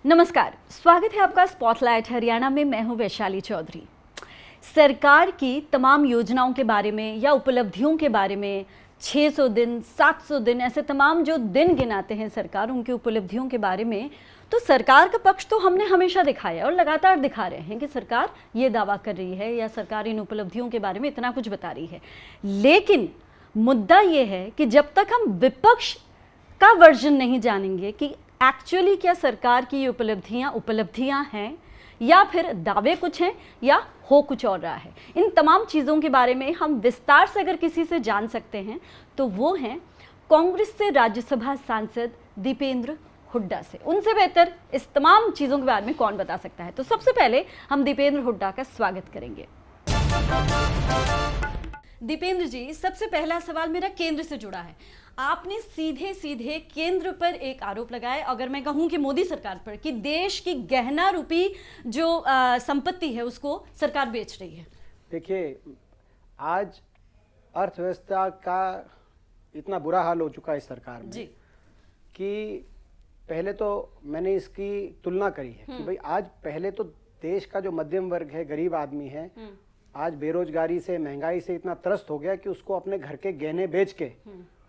नमस्कार, स्वागत है आपका स्पॉटलाइट हरियाणा में। मैं हूं वैशाली चौधरी। सरकार की तमाम योजनाओं के बारे में या उपलब्धियों के बारे में 600 दिन, 700 दिन, ऐसे तमाम जो दिन गिनाते हैं सरकार उनकी उपलब्धियों के बारे में, तो सरकार का पक्ष तो हमने हमेशा दिखाया और लगातार दिखा रहे हैं कि सरकार ये दावा कर रही है या सरकार इन उपलब्धियों के बारे में इतना कुछ बता रही है। लेकिन मुद्दा ये है कि जब तक हम विपक्ष का वर्जन नहीं जानेंगे कि एक्चुअली क्या सरकार की ये उपलब्धियां हैं या फिर दावे कुछ हैं या हो कुछ और रहा है, इन तमाम चीज़ों के बारे में हम विस्तार से अगर किसी से जान सकते हैं तो वो हैं कांग्रेस से राज्यसभा सांसद दीपेंद्र हुड्डा से। उनसे बेहतर इस तमाम चीज़ों के बारे में कौन बता सकता है। तो सबसे पहले हम दीपेंद्र हुड्डा का स्वागत करेंगे। दीपेंद्र जी, सबसे पहला सवाल मेरा केंद्र से जुड़ा है। आपने सीधे सीधे केंद्र पर एक आरोप लगाया, अगर मैं कहूं कि मोदी सरकार पर, कि देश की गहना रूपी जो संपत्ति है उसको सरकार बेच रही है। देखिए, आज अर्थव्यवस्था का इतना बुरा हाल हो चुका है इस सरकार में जी। कि पहले तो मैंने इसकी तुलना करी है कि भाई आज पहले तो देश का जो मध्यम वर्ग है, गरीब आदमी है, आज बेरोजगारी से, महंगाई से इतना त्रस्त हो गया कि उसको अपने घर के गहने बेच के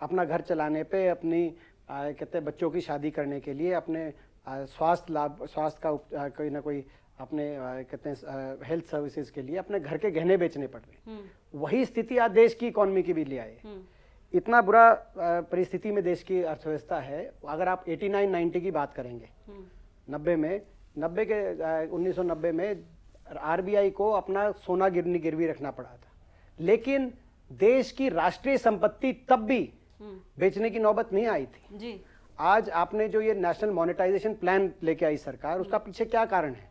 अपना घर चलाने पे, अपनी कहते हैं बच्चों की शादी करने के लिए, अपने स्वास्थ्य का कोई ना कोई अपने कहते हैं हेल्थ सर्विसेज के लिए अपने घर के गहने बेचने पड़ रहे हैं। वही स्थिति आज देश की इकोनॉमी की भी ले आए। इतना बुरा परिस्थिति में देश की अर्थव्यवस्था है। अगर आप 89-90 की बात करेंगे, 1990 में आरबीआई को अपना सोना गिरवी रखना पड़ा था, लेकिन देश की राष्ट्रीय संपत्ति तब भी बेचने की नौबत नहीं आई थी जी। आज आपने जो ये नेशनल मॉनेटाइजेशन प्लान लेके आई सरकार, उसका पीछे क्या कारण है?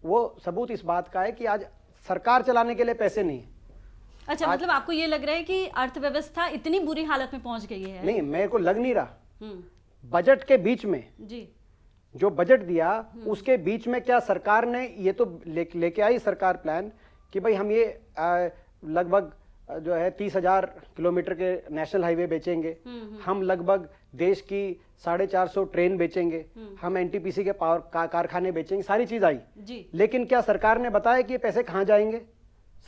वो सबूत इस बात का है कि आज सरकार चलाने के लिए पैसे नहीं है। अच्छा, मतलब आपको ये लग रहा है कि अर्थव्यवस्था इतनी बुरी हालत में पहुंच गई है? नहीं, मेरे को लग नहीं रहा। बजट के बीच में जी जो बजट दिया उसके बीच में क्या सरकार ने ये तो लेके आई सरकार प्लान कि भाई हम ये लगभग जो है 30,000 किलोमीटर के नेशनल हाईवे बेचेंगे, हम लगभग देश की 450 ट्रेन बेचेंगे, हम एनटीपीसी के पावर कारखाने बेचेंगे, सारी चीज आई जी। लेकिन क्या सरकार ने बताया कि ये पैसे कहाँ जाएंगे?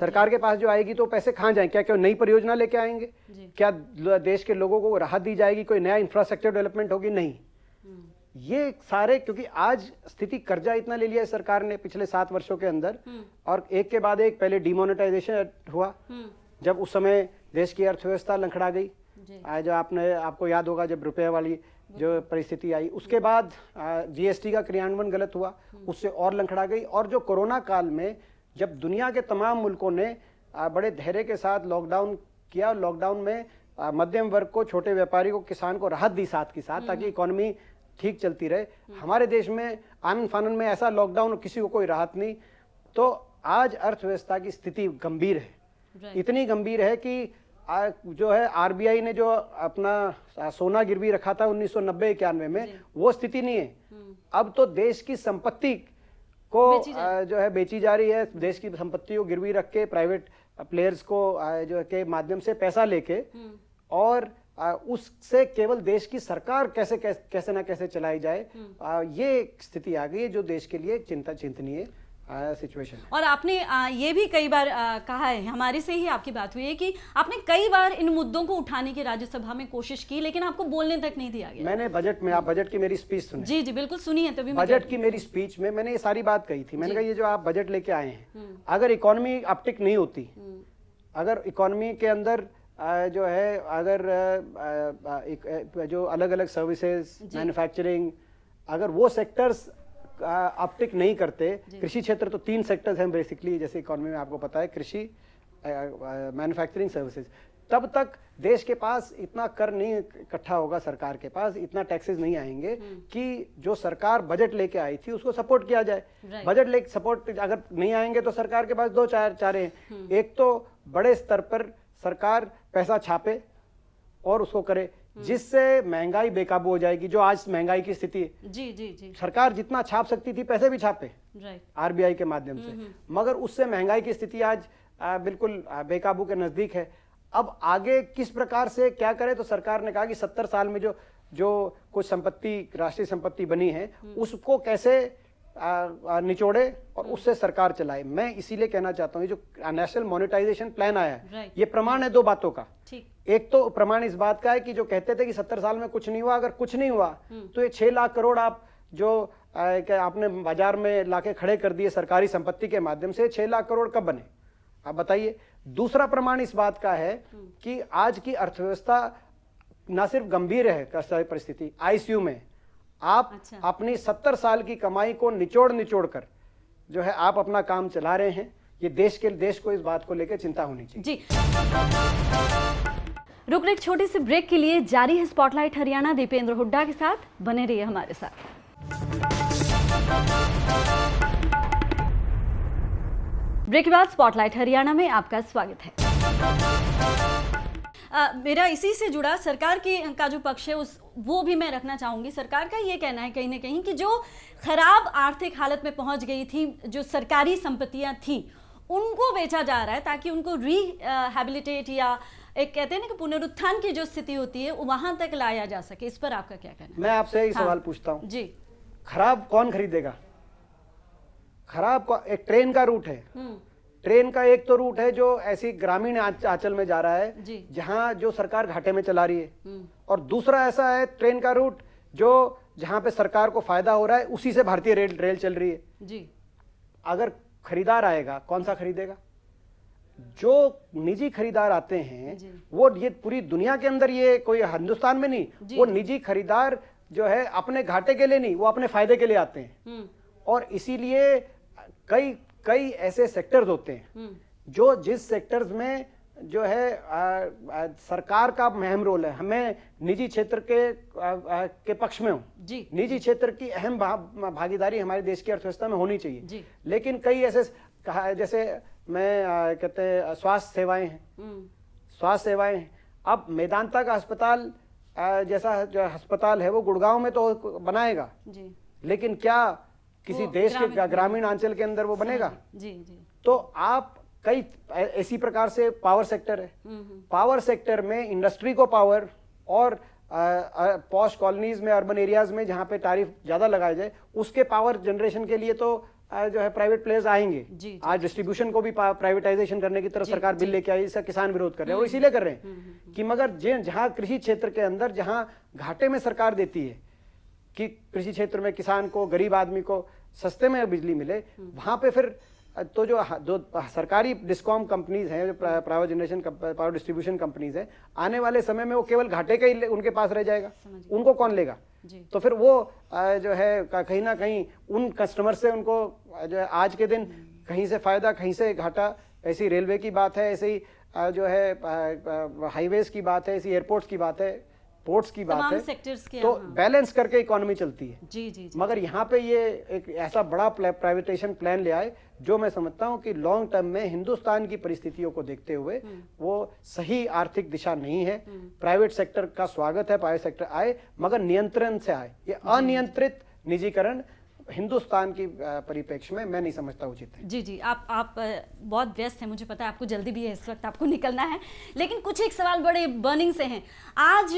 सरकार के पास जो आएगी तो पैसे कहाँ जाएंगे? क्या नई परियोजना लेके आएंगे? क्या देश के लोगों को राहत दी जाएगी? कोई नया इंफ्रास्ट्रक्चर डेवलपमेंट होगी? नहीं। ये सारे, क्योंकि आज स्थिति कर्जा इतना ले लिया है सरकार ने पिछले 7 वर्षों के अंदर, और एक के बाद एक, पहले डिमोनेटाइजेशन हुआ जब उस समय देश की अर्थव्यवस्था लंगड़ा गई। आज आपको याद होगा जब रुपए वाली जो परिस्थिति आई, उसके बाद जीएसटी का क्रियान्वयन गलत हुआ, उससे और लंगड़ा गई। और जो कोरोना काल में जब दुनिया के तमाम मुल्कों ने बड़े धैर्य के साथ लॉकडाउन किया, लॉकडाउन में मध्यम वर्ग को, छोटे व्यापारी को, किसान को राहत दी साथ के साथ, ताकि इकोनॉमी ठीक चलती रहे। हमारे देश में आनन फानन में ऐसा लॉकडाउन, किसी को कोई राहत नहीं। तो आज अर्थव्यवस्था की स्थिति गंभीर है, इतनी गंभीर है कि जो है आरबीआई ने जो अपना सोना गिरवी रखा था 1990-91 में, वो स्थिति नहीं है। अब तो देश की संपत्ति को जो है बेची जा रही है। देश की संपत्ति को गिरवी रख के प्राइवेट प्लेयर्स को जो के माध्यम से पैसा लेके, और उससे केवल देश की सरकार कैसे ना कैसे चलाई जाए, ये स्थिति आ गई है जो देश के लिए चिंतनीय सिचुएशन। और आपने ये भी कई बार कहा है, हमारे से ही आपकी बात हुई है कि आपने कई बार इन मुद्दों को उठाने की राज्यसभा में कोशिश की, लेकिन आपको बोलने तक नहीं दिया गया। मैंने बजट में, आप बजट की मेरी स्पीच सुनी? जी जी बिल्कुल सुनी है। तभी बजट की मेरी स्पीच में मैंने ये सारी बात कही थी। मैंने कहा ये जो आप बजट लेके आए हैं, अगर इकोनॉमी अपटिक नहीं होती, अगर इकोनॉमी के अंदर जो है, अगर जो अलग अलग सर्विसेज, मैन्युफैक्चरिंग, अगर वो सेक्टर्स अपटिक नहीं करते, कृषि क्षेत्र तो 3 सेक्टर्स हैं बेसिकली, जैसे इकोनॉमी में आपको पता है, कृषि, मैन्युफैक्चरिंग, सर्विसेज, तब तक देश के पास इतना कर नहीं इकट्ठा होगा, सरकार के पास इतना टैक्सेस नहीं आएंगे कि जो सरकार बजट लेके आई थी उसको सपोर्ट किया जाए। बजट लेके सपोर्ट अगर नहीं आएंगे तो सरकार के पास 2 चारे हैं। एक तो बड़े स्तर पर सरकार पैसा छापे और उसको करे, जिससे महंगाई बेकाबू हो जाएगी। जो आज महंगाई की स्थिति है, जी, सरकार जितना छाप सकती थी पैसे भी छापे आरबीआई के माध्यम से, मगर उससे महंगाई की स्थिति आज बिल्कुल बेकाबू के नजदीक है। अब आगे किस प्रकार से क्या करे, तो सरकार ने कहा कि 70 साल में जो जो कुछ संपत्ति राष्ट्रीय संपत्ति बनी है उसको कैसे निचोड़े और उससे सरकार चलाए। मैं इसीलिए कहना चाहता हूँ ये जो नेशनल मोनेटाइजेशन प्लान आया है ये प्रमाण है दो बातों का। एक तो प्रमाण इस बात का है कि जो कहते थे कि 70 साल में कुछ नहीं हुआ, अगर कुछ नहीं हुआ तो ये 6 लाख करोड़ आप जो आपने बाजार में लाके खड़े कर दिए सरकारी संपत्ति के माध्यम से, 6 लाख करोड़ कब बने आप बताइए। दूसरा प्रमाण इस बात का है कि आज की अर्थव्यवस्था न सिर्फ गंभीर है परिस्थिति, आईसीयू में आप अपनी 70 साल की कमाई को निचोड़ कर जो है आप अपना काम चला रहे हैं। ये देश को इस बात को लेकर चिंता होनी चाहिए। जी रुक एक छोटे से ब्रेक के लिए जारी है स्पॉटलाइट हरियाणा दीपेंद्र हुड्डा के साथ, बने रहिए हमारे साथ। ब्रेक के बाद स्पॉटलाइट हरियाणा में आपका स्वागत है। मेरा इसी से जुड़ा सरकार का जो पक्ष है वो भी मैं रखना चाहूंगी। सरकार का ये कहना है कहीं ना कहीं कि जो खराब आर्थिक हालत में पहुंच गई थी, जो सरकारी संपत्तियां थी उनको बेचा जा रहा है ताकि उनको रिहैबिलिटेट या एक कहते हैं ना कि पुनरुत्थान की जो स्थिति होती है वहां तक लाया जा सके। इस पर आपका क्या कहना है? मैं आपसे यही सवाल पूछता हूँ जी, खराब कौन खरीदेगा? खराब एक ट्रेन का रूट है, ट्रेन का एक तो रूट है जो ऐसी ग्रामीण आंचल में जा रहा है जहां जो सरकार घाटे में चला रही है, और दूसरा ऐसा है ट्रेन का रूट जो जहां पे सरकार को फायदा हो रहा है, उसी से भारतीय रेल चल रही है जी। अगर खरीदार आएगा कौन सा खरीदेगा? जो निजी खरीदार आते हैं वो ये पूरी दुनिया के अंदर, ये कोई हिंदुस्तान में नहीं, वो निजी खरीदार जो है अपने घाटे के लिए नहीं, वो अपने फायदे के लिए आते हैं। और इसीलिए कई ऐसे सेक्टर्स होते हैं जो जिस सेक्टर्स में जो है सरकार का अहम रोल है। हमें निजी क्षेत्र के पक्ष में हूँ, निजी क्षेत्र की अहम भागीदारी हमारे देश की अर्थव्यवस्था में होनी चाहिए। लेकिन कई ऐसे जैसे मैं कहते हैं स्वास्थ्य सेवाएं हैं, स्वास्थ्य सेवाएं हैं। अब मेदांता का अस्पताल जैसा जो अस्पताल है वो गुड़गांव में तो बनाएगा लेकिन क्या किसी देश के ग्रामीण अंचल के अंदर वो बनेगा? तो आप कई इसी प्रकार से पावर सेक्टर है, पावर सेक्टर में इंडस्ट्री को पावर और पॉश कॉलोनीज में, अर्बन एरियाज में जहां पे टैरिफ ज्यादा लगाए जाए उसके पावर जनरेशन के लिए तो जो है प्राइवेट प्लेयर्स आएंगे। आज डिस्ट्रीब्यूशन को भी प्राइवेटाइजेशन करने की तरफ सरकार बिल लेके आई, इसका किसान विरोध कर रहे हैं। वो इसीलिए कर रहे हैं कि मगर जहां कृषि क्षेत्र के अंदर जहां घाटे में सरकार देती है कि कृषि क्षेत्र में किसान को, गरीब आदमी को सस्ते में बिजली मिले, वहां पे फिर तो जो सरकारी डिस्कॉम कंपनीज हैं, जो private generation power distribution companies है, आने वाले समय में वो केवल घाटे का ही उनके पास रह जाएगा, उनको कौन लेगा? तो फिर वो जो है कहीं ना कहीं उन कस्टमर से उनको जो है आज के दिन कहीं से फायदा कहीं से घाटा। ऐसी रेलवे की बात है, ऐसी जो है हाईवेज की बात है, ऐसी एयरपोर्ट्स की बात है, पोर्ट्स की बात है, तो बैलेंस करके इकोनॉमी चलती है। जी। मगर यहाँ पे ये एक ऐसा बड़ा प्राइवेटाइजेशन प्लान ले आए जो मैं समझता हूँ कि लॉन्ग टर्म में हिंदुस्तान की परिस्थितियों को देखते हुए वो सही आर्थिक दिशा नहीं है। प्राइवेट सेक्टर का स्वागत है, प्राइवेट सेक्टर आए मगर नियंत्रण से आए। ये अनियंत्रित निजीकरण हिंदुस्तान की परिप्रेक्ष्य में मैं नहीं समझता उचित है। जी, आप बहुत व्यस्त हैं, मुझे पता है, आपको जल्दी भी है, इस वक्त आपको निकलना है, लेकिन कुछ एक सवाल बड़े बर्निंग से हैं। आज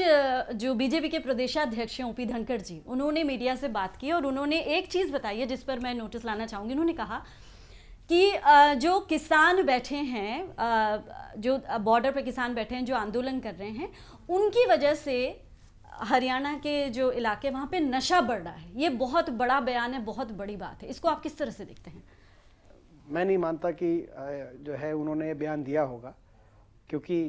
जो बीजेपी के प्रदेशाध्यक्ष हैं ओपी धनखड़ जी, उन्होंने मीडिया से बात की और उन्होंने एक चीज़ बताई है जिस पर मैं नोटिस लाना चाहूँगी। उन्होंने कहा कि जो किसान बैठे हैं, जो बॉर्डर पर किसान बैठे हैं, जो आंदोलन कर रहे हैं, उनकी वजह से हरियाणा के जो इलाके वहाँ पे नशा बढ़ रहा है। ये बहुत बड़ा बयान है, बहुत बड़ी बात है। इसको आप किस तरह से देखते हैं? मैं नहीं मानता कि जो है उन्होंने ये बयान दिया होगा, क्योंकि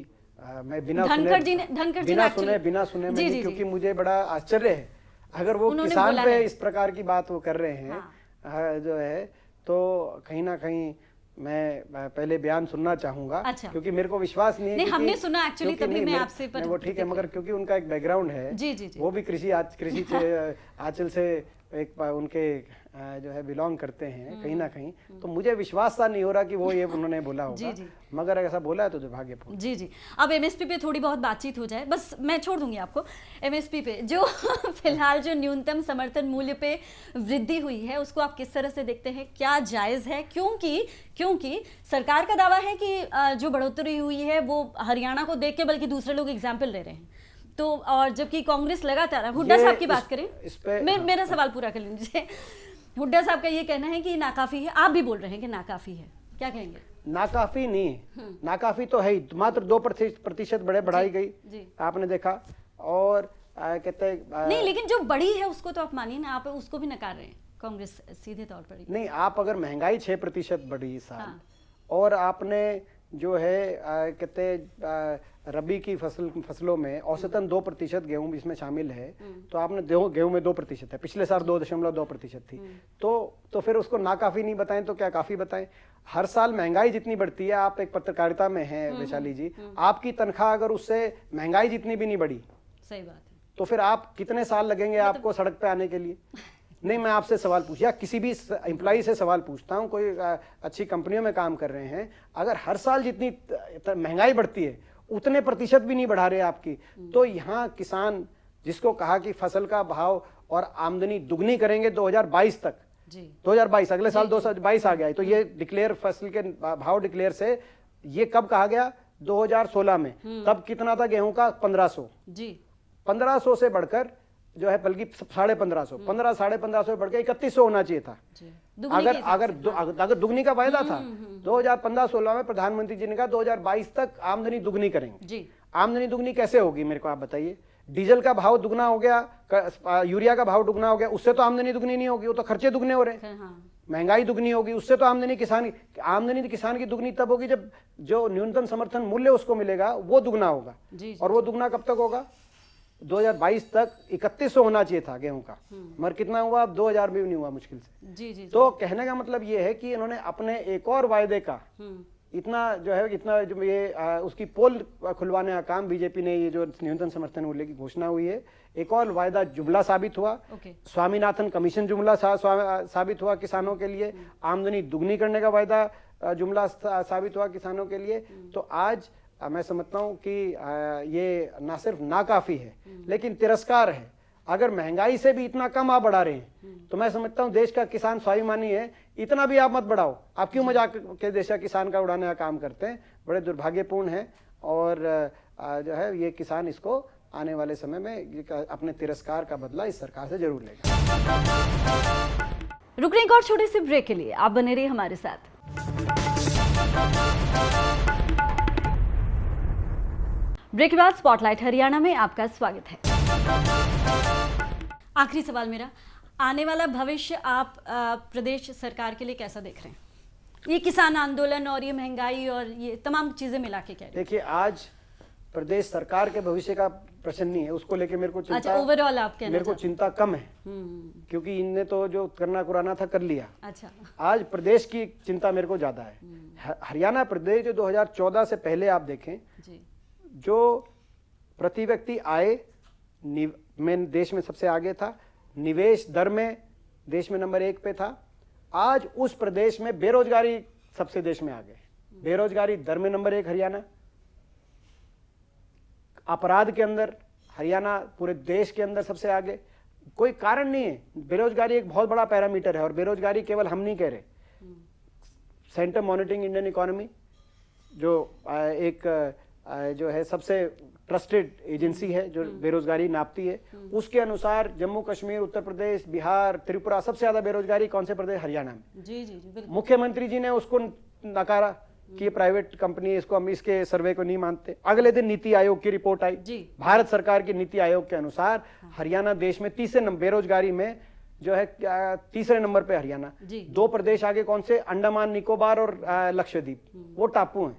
मैं बिना सुने क्योंकि मुझे बड़ा आश्चर्य है अगर वो किसान पे इस प्रकार की बात वो कर रहे हैं जो है, तो कहीं ना कहीं मैं पहले बयान सुनना चाहूंगा। अच्छा। क्योंकि मेरे को विश्वास नहीं है। नहीं, हमने सुना एक्चुअली, तभी मैं आपसे वो ठीक है, मगर क्योंकि उनका एक बैकग्राउंड है जी। वो भी कृषि आंचल से एक उनके जो है बिलोंग करते हैं कहीं ना कहीं, तो मुझे विश्वास सा नहीं हो रहा कि वो ये उन्होंने बोला होगा। मगर ऐसा बोला है तो दुर्भाग्यपूर्ण। जी। अब एमएसपी पे थोड़ी बहुत बातचीत हो जाए, बस मैं छोड़ दूंगी आपको। एमएसपी पे जो फिलहाल जो न्यूनतम समर्थन मूल्य पे वृद्धि हुई है उसको आप किस तरह से देखते हैं? क्या जायज़ है? क्योंकि सरकार का दावा है कि जो बढ़ोतरी हुई है वो हरियाणा को देख के, बल्कि दूसरे लोग एग्जाम्पल ले रहे हैं, तो और जबकि कांग्रेस लगातार, हुड्डा साहब की बात करें इस पे मेरा सवाल पूरा कर लीजिए। हुड्डा साहब का ये कहना है कि नाकाफी है, आप भी बोल रहे हैं कि नाकाफी है, क्या कहेंगे? नाकाफी नहीं, नाकाफी तो है ही, मात्र 2% बढ़ाई गई, आपने देखा। और कहते हैं नहीं, लेकिन जो बड़ी है उसको तो आप मानिए ना, आप उसको भी नकार रहे हैं कांग्रेस सीधे तौर पर। नहीं, आप अगर महंगाई 6% बढ़ी इस साल, और आपने जो है कहते रबी की फसलों में औसतन 2% गेहूं इसमें शामिल है, तो आपने गेहूं में 2% है, पिछले साल 2.2% थी, तो फिर उसको नाकाफी नहीं बताएं तो क्या काफी बताएं? हर साल महंगाई जितनी बढ़ती है, आप एक पत्रकारिता में हैं वैशाली जी, आपकी तनख्वाह अगर उससे महंगाई जितनी भी नहीं बढ़ी, सही बात है, तो फिर आप कितने साल लगेंगे आपको सड़क पे आने के लिए? नहीं, मैं आपसे सवाल पूछ, या किसी भी एम्प्लॉई से सवाल पूछता हूं, कोई अच्छी कंपनियों में काम कर रहे हैं, अगर हर साल जितनी महंगाई बढ़ती है उतने प्रतिशत भी नहीं बढ़ा रहे आपकी, तो यहाँ किसान जिसको कहा कि फसल का भाव और आमदनी दुगनी करेंगे 2022 तक, 2022 अगले साल 2022 आ गया है, तो ये डिक्लेयर फसल के भाव डिक्लेयर से ये कब कहा गया? 2016 में। तब कितना था गेहूं का? 1500 जी, 1500 से बढ़कर जो है बल्कि 1550, 1500 बढ़ के 3100 होना चाहिए था। अगर दुगनी का वायदा था 2015-16 में प्रधानमंत्री जी ने कहा 2022 तक आमदनी दुगनी करेंगे जी। आमदनी दुगनी कैसे होगी मेरे को आप बताइए? डीजल का भाव दुगना हो गया, यूरिया का भाव दुगना हो गया, उससे तो आमदनी दुगनी नहीं होगी, वो तो खर्चे दुगने हो रहे हैं। महंगाई दुगनी होगी, उससे तो आमदनी किसान की दुगनी तब होगी जब जो न्यूनतम समर्थन मूल्य उसको मिलेगा वो दुगना होगा। और वो दुगना कब तक होगा? 2022 तक 3100 होना चाहिए था गेहूं का, मगर कितना हुआ? अब 2000 भी नहीं हुआ मुश्किल से। जी। तो कहने का मतलब ये है कि इन्होंने अपने एक और वायदे का इतना जो है, इतना जो ये उसकी पोल खुलवाने का काम बीजेपी ने, ये जो न्यूनतम समर्थन मूल्य की घोषणा हुई है, एक और वायदा जुमला साबित हुआ। स्वामीनाथन कमीशन जुमला साबित हुआ किसानों के लिए, आमदनी दुगनी करने का वायदा जुमला साबित हुआ किसानों के लिए। तो आज मैं समझता हूं कि ये ना सिर्फ नाकाफी है लेकिन तिरस्कार है। अगर महंगाई से भी इतना कम आप बढ़ा रहे हैं तो मैं समझता हूं देश का किसान स्वाभिमानी है, इतना भी आप मत बढ़ाओ। आप क्यों मजाक के देश का किसान का उड़ाने का काम करते हैं? बड़े दुर्भाग्यपूर्ण है। और जो है ये किसान इसको आने वाले समय में अपने तिरस्कार का बदला इस सरकार से जरूर लेगा। रुक रहे एक और छोटे से ब्रेक के लिए, आप बने रहिए हमारे साथ। ब्रेक के बाद स्पॉटलाइट हरियाणा में आपका स्वागत है। आखिरी सवाल मेरा, आने वाला भविष्य आप प्रदेश सरकार के लिए कैसा देख रहे हैं? ये किसान आंदोलन और ये महंगाई और ये तमाम चीजें मिला के क्या? देखिए, आज प्रदेश सरकार के भविष्य का प्रश्न नहीं है, उसको लेके मेरे को चिंता, अच्छा, ओवरऑल आप कहना मेरे को चिंता कम है, क्योंकि इनने तो जो करना कुराना था कर लिया। अच्छा, आज प्रदेश की चिंता मेरे को ज्यादा है। हरियाणा प्रदेश जो 2014 से पहले आप देखें जी, जो प्रति व्यक्ति आय में देश में सबसे आगे था, निवेश दर में देश में नंबर 1 पे था, आज उस प्रदेश में बेरोजगारी सबसे देश में आगे, बेरोजगारी दर में नंबर 1 हरियाणा, अपराध के अंदर हरियाणा पूरे देश के अंदर सबसे आगे। कोई कारण नहीं है, बेरोजगारी एक बहुत बड़ा पैरामीटर है, और बेरोजगारी केवल हम नहीं कह रहे। सेंटर मॉनिटरिंग इंडियन इकोनॉमी जो एक जो है सबसे ट्रस्टेड एजेंसी है जो बेरोजगारी नापती है, उसके अनुसार जम्मू कश्मीर, उत्तर प्रदेश, बिहार, त्रिपुरा सबसे ज्यादा बेरोजगारी कौन से प्रदेश? हरियाणा में। जी। मुख्यमंत्री जी ने उसको नकारा कि ये प्राइवेट कंपनी, इसको हम इसके सर्वे को नहीं मानते। अगले दिन नीति आयोग की रिपोर्ट आई, भारत सरकार की नीति आयोग के अनुसार हरियाणा देश में तीसरे नंबर बेरोजगारी में जो है, तीसरे नंबर पे हरियाणा। 2 प्रदेश आगे कौन से? अंडमान निकोबार और लक्षद्वीप, वो टापू हैं,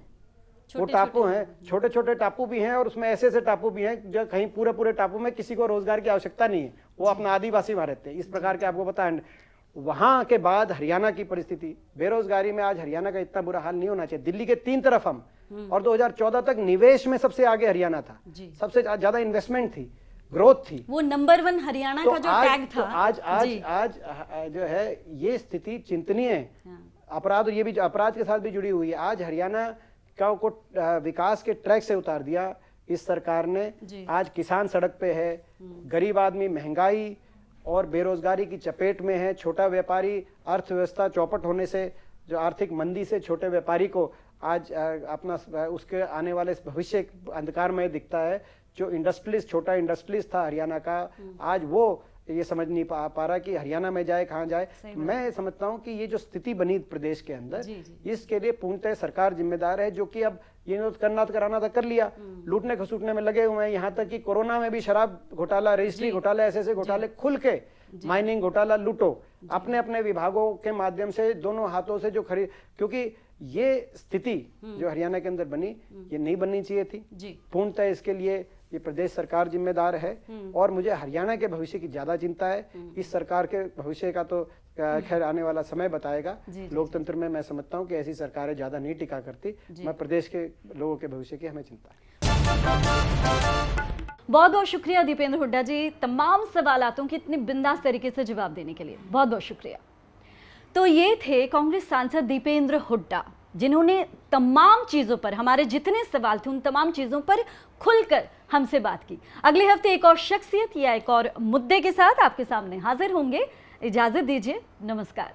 वो टापू हैं, छोटे छोटे टापू भी हैं, और उसमें ऐसे ऐसे टापू भी हैं जो कहीं पूरे टापू में किसी को रोजगार की आवश्यकता नहीं है, वो अपना आदिवासी वहां रहते हैं। इस प्रकार के आपको पता है। वहां के बाद हरियाणा की परिस्थिति, बेरोजगारी में आज हरियाणा का इतना बुरा हाल नहीं होना चाहिए। दिल्ली के 3 तरफ हम, और 2014 तक निवेश में सबसे आगे हरियाणा था, सबसे ज्यादा इन्वेस्टमेंट थी, ग्रोथ थी, वो नंबर 1 हरियाणा का जो टैग था। आज जो है ये स्थिति चिंतनीय है। अपराध, ये भी अपराध के साथ भी जुड़ी हुई है। आज हरियाणा को विकास के ट्रैक से उतार दिया इस सरकार ने। आज किसान सड़क पे है, गरीब आदमी महंगाई और बेरोजगारी की चपेट में है, छोटा व्यापारी अर्थव्यवस्था चौपट होने से, जो आर्थिक मंदी से छोटे व्यापारी को आज अपना उसके आने वाले भविष्य अंधकारमय दिखता है। जो इंडस्ट्रियलिस्ट, छोटा इंडस्ट्रियलिस्ट था हरियाणा का, आज वो ये समझ नहीं पा रहा कि हरियाणा में जाए कहाँ जाए। मैं समझता हूँ कि ये जो स्थिति बनी प्रदेश के अंदर, इसके लिए पूर्णतः सरकार जिम्मेदार है, जो कि अब ये करना तो कराना था कर लिया, लूटने खसूटने में लगे हुए हैं। यहाँ तक कि कोरोना में भी शराब घोटाला, रजिस्ट्री घोटाला, ऐसे घोटाले खुल के, माइनिंग घोटाला, लूटो अपने अपने विभागों के माध्यम से, दोनों हाथों से जो खरीद, क्योंकि ये स्थिति जो हरियाणा के अंदर बनी, ये नहीं बननी चाहिए थी। पूर्णतः इसके लिए ये प्रदेश सरकार जिम्मेदार है, और मुझे हरियाणा के भविष्य की ज्यादा चिंता है। इस सरकार के भविष्य का तो खैर आने वाला समय बताएगा। लोकतंत्र में मैं समझता हूँ कि ऐसी सरकारें ज्यादा नहीं टिका करती। मैं प्रदेश के लोगों के भविष्य की हमें चिंता है। बहुत बहुत शुक्रिया दीपेंद्र हुड्डा जी, तमाम सवालों की इतनी बिंदास तरीके से जवाब देने के लिए बहुत बहुत शुक्रिया। तो ये थे कांग्रेस सांसद दीपेंद्र हुड्डा, जिन्होंने तमाम चीज़ों पर, हमारे जितने सवाल थे उन तमाम चीज़ों पर खुलकर हमसे बात की। अगले हफ्ते एक और शख्सियत या एक और मुद्दे के साथ आपके सामने हाजिर होंगे। इजाज़त दीजिए, नमस्कार।